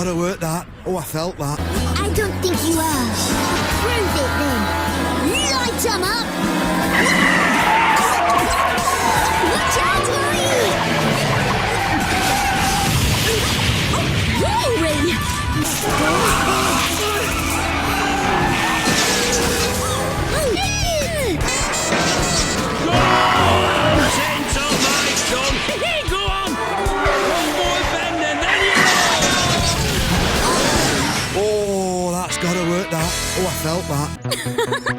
gotta work that. Oh, I felt that. I don't think you are. Prove it then. Light 'em up. Watch out, Louie! Rory! Centre, my son. Go on. One more bend and then you're off. Oh, that's gotta work that. Oh, I felt that.